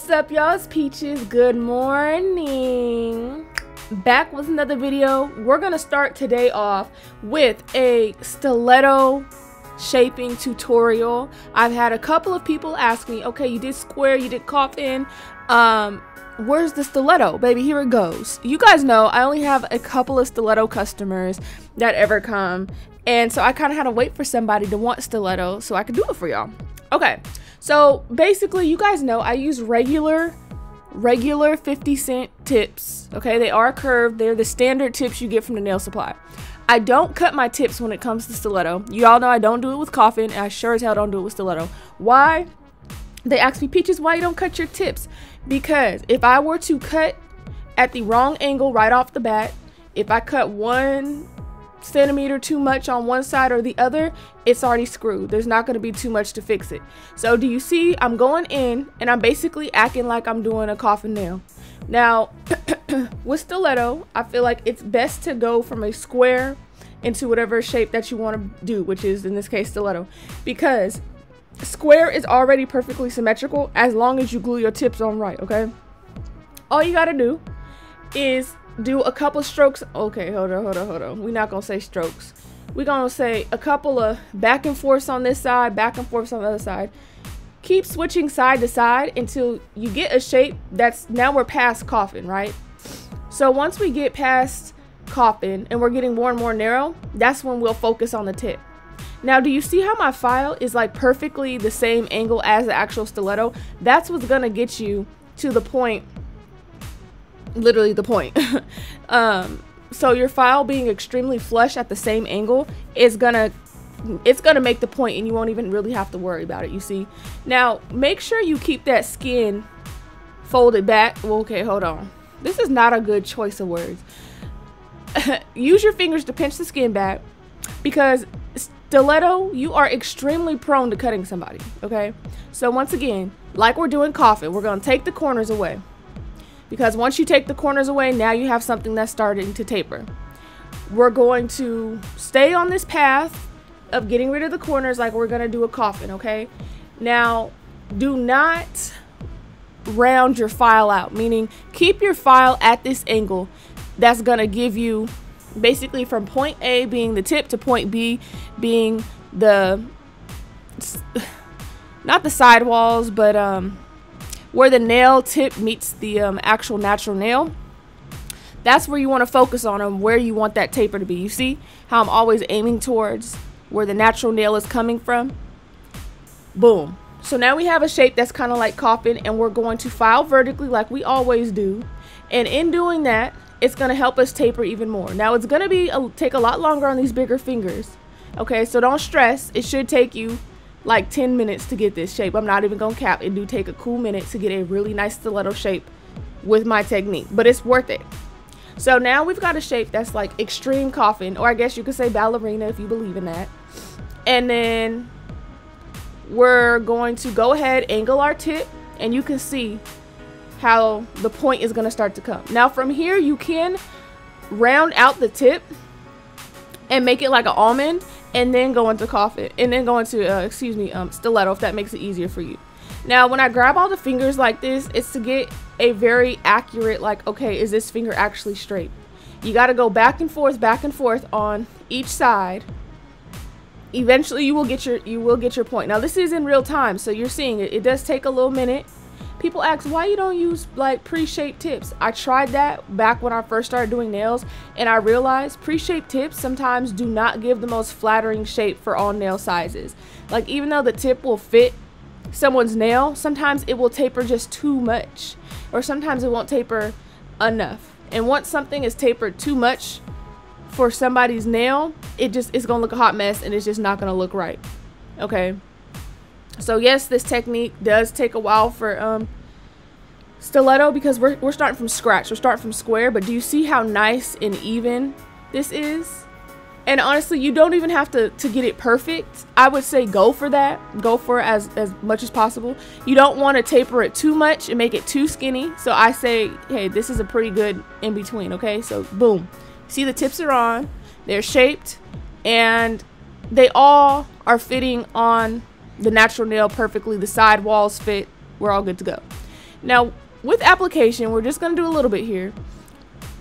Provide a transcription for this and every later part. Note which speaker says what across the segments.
Speaker 1: What's up, y'all? It's Peaches. Good morning. Back with another video. We're gonna start today off with a stiletto shaping tutorial. I've had a couple of people ask me, okay, you did square, you did coffin, where's the stiletto? Baby, here it goes. You guys know I only have a couple of stiletto customers that ever come, and so I kind of had to wait for somebody to want stiletto so I could do it for y'all. Okay, so basically, you guys know I use regular 50-cent tips. Okay, they are curved. They're the standard tips you get from the nail supply. I don't cut my tips when it comes to stiletto. You all know I don't do it with coffin, and I sure as hell don't do it with stiletto. Why? They ask me, Peaches, why you don't cut your tips? Because if I were to cut at the wrong angle right off the bat, if I cut 1 centimeter too much on one side or the other, it's already screwed. There's not going to be too much to fix it. So do you see I'm going in and I'm basically acting like I'm doing a coffin nail. Now with stiletto, I feel like it's best to go from a square into whatever shape that you want to do, which is in this case stiletto, because square is already perfectly symmetrical as long as you glue your tips on right. Okay, all you got to do is do a couple strokes. Okay, hold on. We're not gonna say strokes. We're gonna say a couple of back and forths on this side, back and forths on the other side. Keep switching side to side until you get a shape that's, now we're past coffin, right? So once we get past coffin and we're getting more and more narrow, that's when we'll focus on the tip. Now, do you see how my file is like perfectly the same angle as the actual stiletto? That's what's gonna get you to the point, literally the point. So your file being extremely flush at the same angle is gonna make the point, and you won't even really have to worry about it. You see, now make sure you keep that skin folded back. Well, okay, hold on, this is not a good choice of words. Use your fingers to pinch the skin back, because stiletto, you are extremely prone to cutting somebody. Okay, so once again, like we're doing coffin, we're gonna take the corners away. Because once you take the corners away, now you have something that's starting to taper. We're going to stay on this path of getting rid of the corners like we're going to do a coffin, okay? Now, do not round your file out, meaning keep your file at this angle. That's going to give you basically from point A being the tip to point B being the, not the sidewalls, but where the nail tip meets the actual natural nail. That's where you want to focus on and where you want that taper to be. You see how I'm always aiming towards where the natural nail is coming from? Boom. So now we have a shape that's kind of like coffin, and we're going to file vertically like we always do. And in doing that, it's going to help us taper even more. Now it's going to take a lot longer on these bigger fingers. Okay, so don't stress. It should take you like 10 minutes to get this shape. I'm not even gonna cap. It do take a cool minute to get a really nice stiletto shape with my technique, but it's worth it. So now we've got a shape that's like extreme coffin, or I guess you could say ballerina if you believe in that. And then we're going to go ahead, angle our tip, and you can see how the point is gonna start to come. Now from here, you can round out the tip and make it like an almond, and then go into coffin, and then go into stiletto, if that makes it easier for you. Now when I grab all the fingers like this, it's to get a very accurate, like, okay, is this finger actually straight? You got to go back and forth on each side. Eventually you will get your point. Now this is in real time, so you're seeing it. It does take a little minute. People ask why you don't use like pre-shaped tips. I tried that back when I first started doing nails, and I realized pre-shaped tips sometimes do not give the most flattering shape for all nail sizes. Like, even though the tip will fit someone's nail, sometimes it will taper just too much, or sometimes it won't taper enough. And once something is tapered too much for somebody's nail, it's gonna look a hot mess, and it's just not gonna look right. Okay, so yes, this technique does take a while for stiletto, because we're starting from scratch. We're starting from square, but do you see how nice and even this is? And honestly, you don't even have to get it perfect. I would say go for that. Go for it as much as possible. You don't want to taper it too much and make it too skinny. So I say, hey, this is a pretty good in between, okay? So boom. See, the tips are on. They're shaped, and they all are fitting on the natural nail perfectly. The side walls fit. We're all good to go. Now with application, we're just gonna do a little bit here.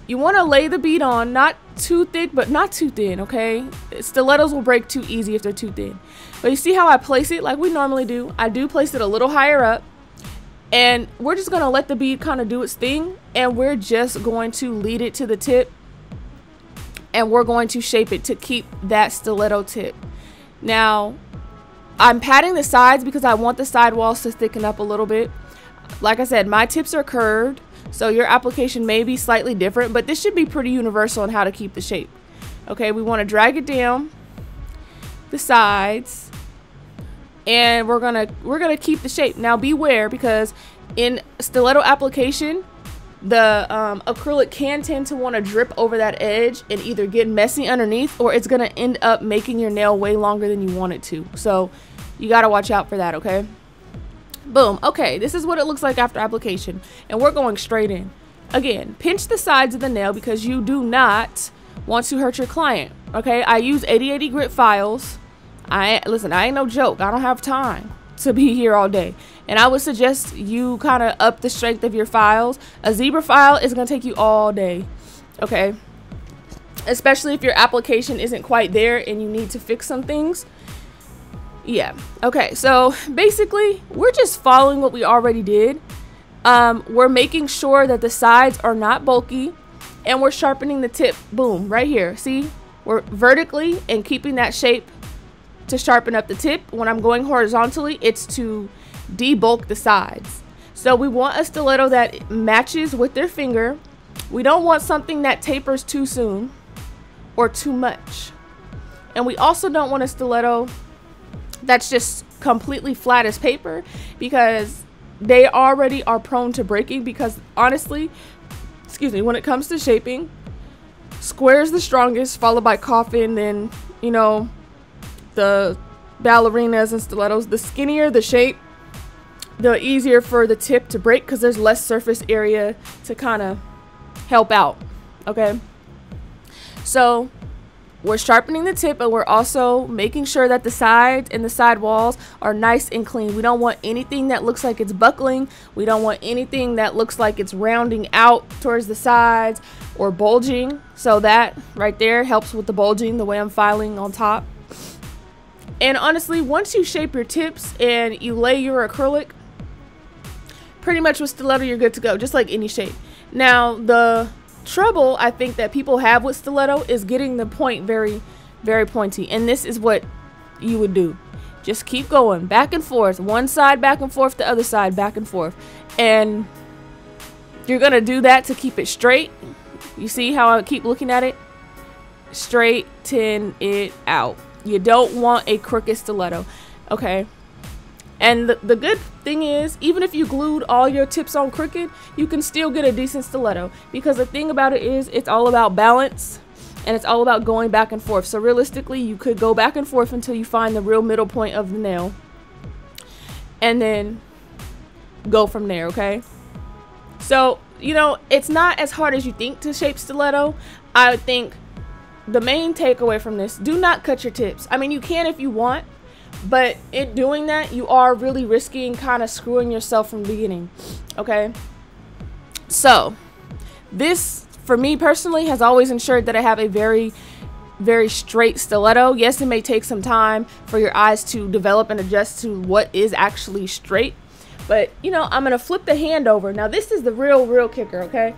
Speaker 1: You want to lay the bead on, not too thick, but not too thin, okay? Stilettos will break too easy if they're too thin. But you see how I place it like we normally do? I do place it a little higher up. And we're just going to let the bead kind of do its thing. And we're just going to lead it to the tip. And we're going to shape it to keep that stiletto tip. Now, I'm patting the sides because I want the side walls to thicken up a little bit. Like I said, my tips are curved. So your application may be slightly different, but this should be pretty universal in how to keep the shape. Okay, we want to drag it down the sides, and we're gonna keep the shape. Now beware, because in stiletto application, the acrylic can tend to want to drip over that edge and either get messy underneath, or it's gonna end up making your nail way longer than you want it to. So you gotta watch out for that, okay? Boom. Okay, this is what it looks like after application, and we're going straight in. Again, pinch the sides of the nail because you do not want to hurt your client. Okay, I use 80/80 grit files. Listen, I ain't no joke. I don't have time to be here all day, and I would suggest you kind of up the strength of your files. A zebra file is gonna take you all day. Okay, especially if your application isn't quite there and you need to fix some things. Yeah, okay, so basically we're just following what we already did. We're making sure that the sides are not bulky, and we're sharpening the tip. Boom, right here. See, we're vertically and keeping that shape to sharpen up the tip. When I'm going horizontally, it's to debulk the sides. So we want a stiletto that matches with their finger. We don't want something that tapers too soon or too much. And we also don't want a stiletto that's just completely flat as paper, because they already are prone to breaking. Because honestly, excuse me, when it comes to shaping, square is the strongest, followed by coffin, then, you know, the ballerinas and stilettos. The skinnier the shape, the easier for the tip to break, because there's less surface area to kind of help out. Okay, so we're sharpening the tip, and we're also making sure that the sides and the side walls are nice and clean. We don't want anything that looks like it's buckling. We don't want anything that looks like it's rounding out towards the sides or bulging. So that right there helps with the bulging, the way I'm filing on top. And honestly, once you shape your tips and you lay your acrylic, pretty much with stiletto, you're good to go, just like any shape. Now, the trouble I think that people have with stiletto is getting the point very, very pointy, and this is what you would do. Just keep going back and forth, one side back and forth, the other side back and forth, and you're gonna do that to keep it straight. You see how I keep looking at it? Straighten it out. You don't want a crooked stiletto, okay? And the good thing is, even if you glued all your tips on crooked, you can still get a decent stiletto, because the thing about it is, it's all about balance, and it's all about going back and forth. So realistically, you could go back and forth until you find the real middle point of the nail, and then go from there, okay? So, you know, it's not as hard as you think to shape stiletto. I think the main takeaway from this, do not cut your tips. I mean, you can if you want, but in doing that, you are really risking kind of screwing yourself from the beginning, okay? So this, for me personally, has always ensured that I have a very, very straight stiletto. Yes, it may take some time for your eyes to develop and adjust to what is actually straight, but you know, I'm gonna flip the hand over. Now this is the real kicker, okay?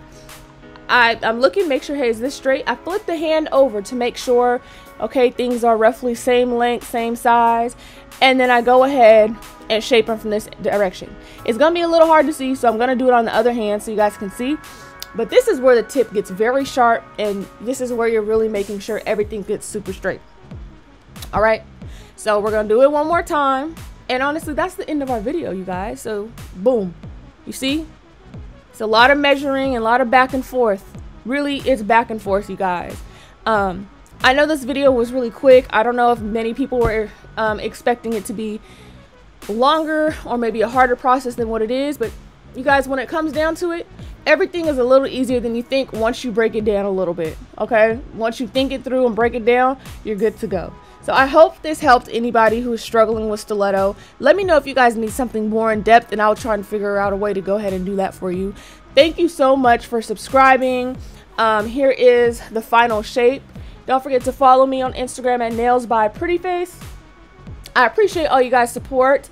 Speaker 1: I'm looking, make sure, hey, is this straight? I flip the hand over to make sure, okay, things are roughly same length, same size, and then I go ahead and shape them from this direction. It's gonna be a little hard to see, so I'm gonna do it on the other hand so you guys can see. But this is where the tip gets very sharp, and this is where you're really making sure everything gets super straight. All right, so we're gonna do it one more time, and honestly, that's the end of our video, you guys. So boom, you see? It's a lot of measuring and a lot of back and forth. Really, it's back and forth, you guys. I know this video was really quick. I don't know if many people were expecting it to be longer or maybe a harder process than what it is, but you guys, when it comes down to it, everything is a little easier than you think once you break it down a little bit, okay? Once you think it through and break it down, you're good to go. So So I hope this helped anybody who's struggling with stiletto. Let me know if you guys need something more in depth, and I'll try and figure out a way to go ahead and do that for you. Thank you so much for subscribing. Here is the final shape. Don't forget to follow me on Instagram at Nailsbyprettyface. I appreciate all you guys' support.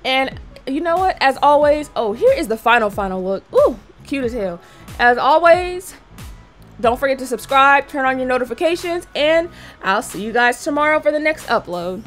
Speaker 1: And you know what? As always, oh, here is the final look. Ooh, cute as hell. As always, don't forget to subscribe, turn on your notifications, and I'll see you guys tomorrow for the next upload.